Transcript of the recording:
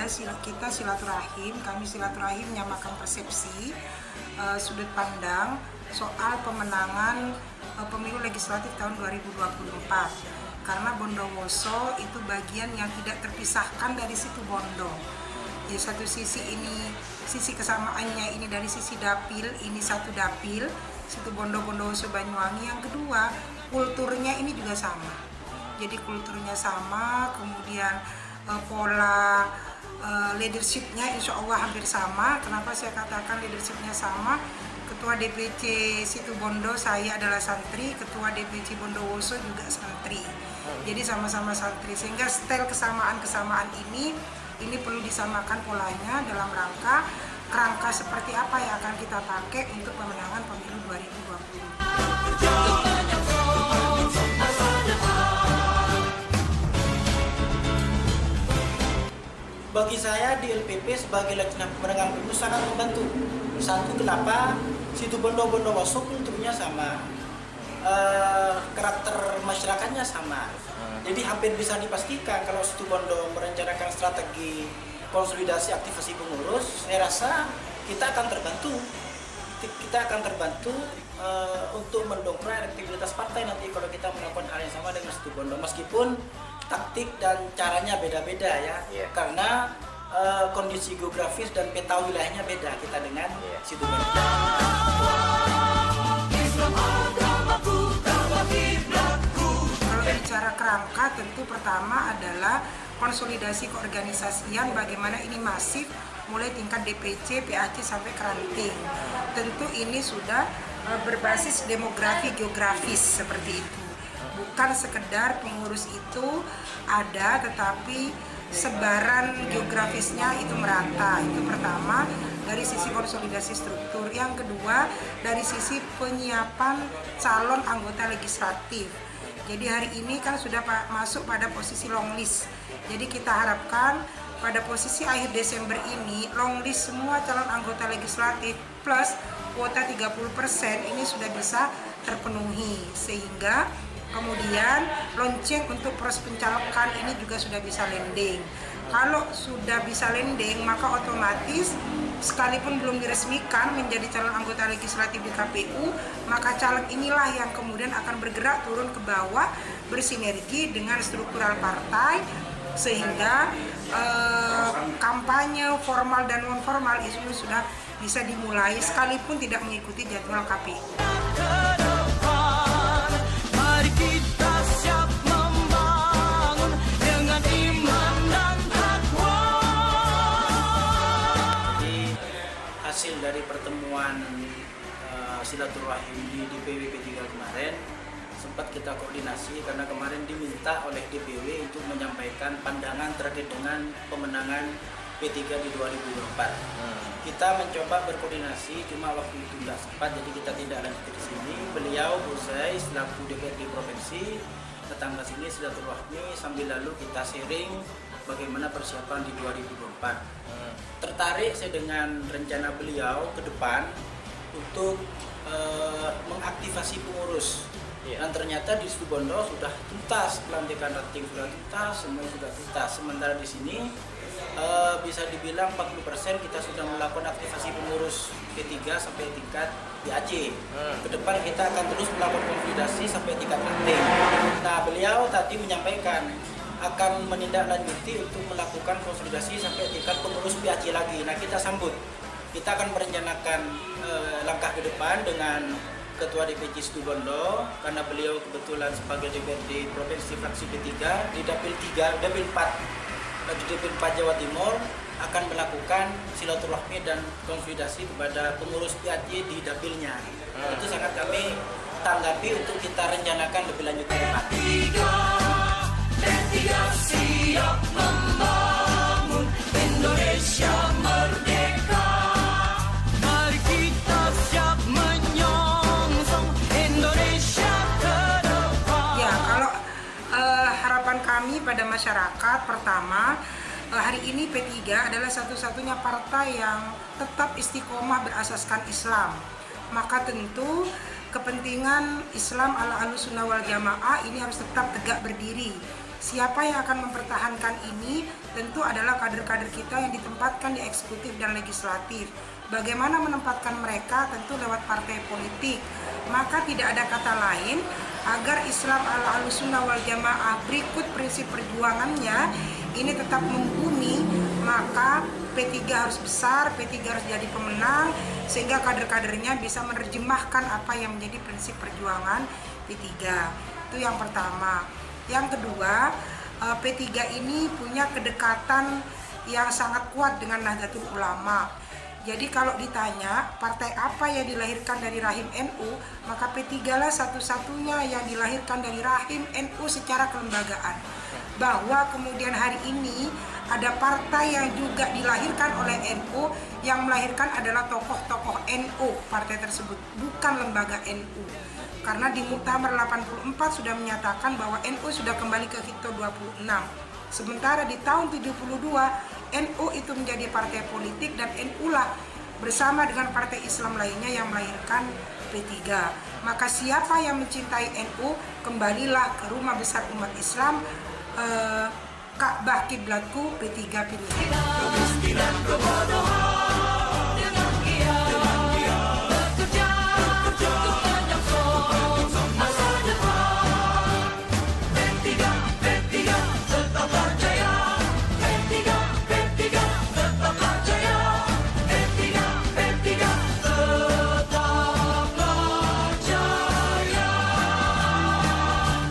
ada kita silaturahim, kami silaturahim menyamakan persepsi, sudut pandang soal pemenangan pemilu legislatif tahun 2024. Karena Bondowoso itu bagian yang tidak terpisahkan dari situ Bondo. Di satu sisi ini, sisi kesamaannya ini dari sisi dapil, ini satu dapil, situ Bondo Bondowoso Banyuwangi. Yang kedua, kulturnya ini juga sama. Jadi kulturnya sama, kemudian pola leadershipnya insya Allah hampir sama. Kenapa saya katakan leadershipnya sama? Ketua DPC situ Bondo saya adalah santri, ketua DPC Bondowoso juga santri. Jadi sama-sama santri, sehingga style kesamaan ini perlu disamakan polanya dalam kerangka seperti apa yang akan kita pakai untuk pemenangan pemilu 2020. Bagi saya di LPP sebagai Laksana Pemenangan Pemilu sangat membantu. Satu, kenapa? Situ Bondowoso kulturnya sama, karakter masyarakatnya sama. Jadi hampir bisa dipastikan kalau situ Bondo merencanakan strategi konsolidasi aktivasi pengurus, saya rasa kita akan terbantu. Untuk mendongkrak elektabilitas partai nanti kalau kita melakukan hal yang sama dengan situ Bondo, meskipun taktik dan caranya beda-beda ya, karena kondisi geografis dan peta wilayahnya beda kita dengan situ Bondo. Kalau bicara kerangka, tentu pertama adalah konsolidasi keorganisasian, bagaimana ini masif mulai tingkat DPC, PAC sampai ke ranting. Tentu ini sudah berbasis demografi geografis seperti itu. Bukan sekedar pengurus itu ada, tetapi sebaran geografisnya itu merata. Itu pertama, dari sisi konsolidasi struktur. Yang kedua, dari sisi penyiapan calon anggota legislatif. Jadi hari ini kan sudah masuk pada posisi long list. Jadi kita harapkan pada posisi akhir Desember ini long list semua calon anggota legislatif plus kuota 30% ini sudah bisa terpenuhi, sehingga kemudian lonceng untuk proses pencalekan ini juga sudah bisa landing. Kalau sudah bisa landing, maka otomatis sekalipun belum diresmikan menjadi calon anggota legislatif di KPU, maka caleg inilah yang kemudian akan bergerak turun ke bawah bersinergi dengan struktural partai, sehingga kampanye formal dan non formal itu sudah bisa dimulai sekalipun tidak mengikuti jadwal KPU. Hasil dari pertemuan silaturahim di DPW P3 kemarin sempat kita koordinasi karena kemarin diminta oleh DPW untuk menyampaikan pandangan terkait dengan pemenangan P3 di 2024. Kita mencoba berkoordinasi, cuma waktu itu tidak sempat, jadi kita tidak lanjut di sini. Beliau usai selaku DPRD provinsi datang ke sini silaturahmi sambil lalu kita sharing bagaimana persiapan di 2024. Tertarik saya dengan rencana beliau ke depan untuk mengaktifasi pengurus. Dan ternyata di situ Bondo sudah tuntas, pelantikan ranting sudah tuntas, semua sudah tuntas. Sementara di sini bisa dibilang 40% kita sudah melakukan aktivasi pengurus P3 sampai tingkat PAC. Ke depan kita akan terus melakukan konsolidasi sampai tingkat ranting. Nah, beliau tadi menyampaikan akan menindaklanjuti untuk melakukan konsolidasi sampai tingkat pengurus PAC lagi. Nah, kita sambut. Kita akan merencanakan langkah ke depan dengan Ketua DPC Situ Bondo, karena beliau kebetulan sebagai DPRD Provinsi Fraksi P3 di Dapil 4 Jawa Timur akan melakukan silaturahmi dan konsolidasi kepada pengurus PAC di dapilnya. Itu sangat kami tanggapi untuk kita rencanakan lebih lanjut ke depan. P3 siap membangun Indonesia merdeka. Mari kita siap menyongsong Indonesia ke depan. Ya, kalau harapan kami pada masyarakat, pertama, hari ini P3 adalah satu-satunya partai yang tetap istiqomah berasaskan Islam. Maka tentu kepentingan Islam ala Ahlussunnah wal Jamaah ini harus tetap tegak berdiri, Siapa yang akan mempertahankan ini? Tentu adalah kader-kader kita yang ditempatkan di eksekutif dan legislatif. Bagaimana menempatkan mereka? Tentu lewat partai politik. Maka tidak ada kata lain agar Islam al-Ahlussunnah wal Jamaah berikut prinsip perjuangannya ini tetap membumi, maka P3 harus besar, P3 harus jadi pemenang, sehingga kader-kadernya bisa menerjemahkan apa yang menjadi prinsip perjuangan P3. Itu yang pertama. Yang kedua, P3 ini punya kedekatan yang sangat kuat dengan Nahdlatul Ulama. Jadi kalau ditanya partai apa yang dilahirkan dari rahim NU, maka P3 lah satu-satunya yang dilahirkan dari rahim NU secara kelembagaan. Bahwa kemudian hari ini ada partai yang juga dilahirkan oleh NU, yang melahirkan adalah tokoh-tokoh NU partai tersebut, bukan lembaga NU. Karena di Muktamar 84 sudah menyatakan bahwa NU sudah kembali ke Hito 26. Sementara di tahun 72 NU itu menjadi partai politik dan NU lah bersama dengan partai Islam lainnya yang melahirkan P3. Maka siapa yang mencintai NU, kembalilah ke rumah besar umat Islam, Ka'bah kiblatku, P3 pilih.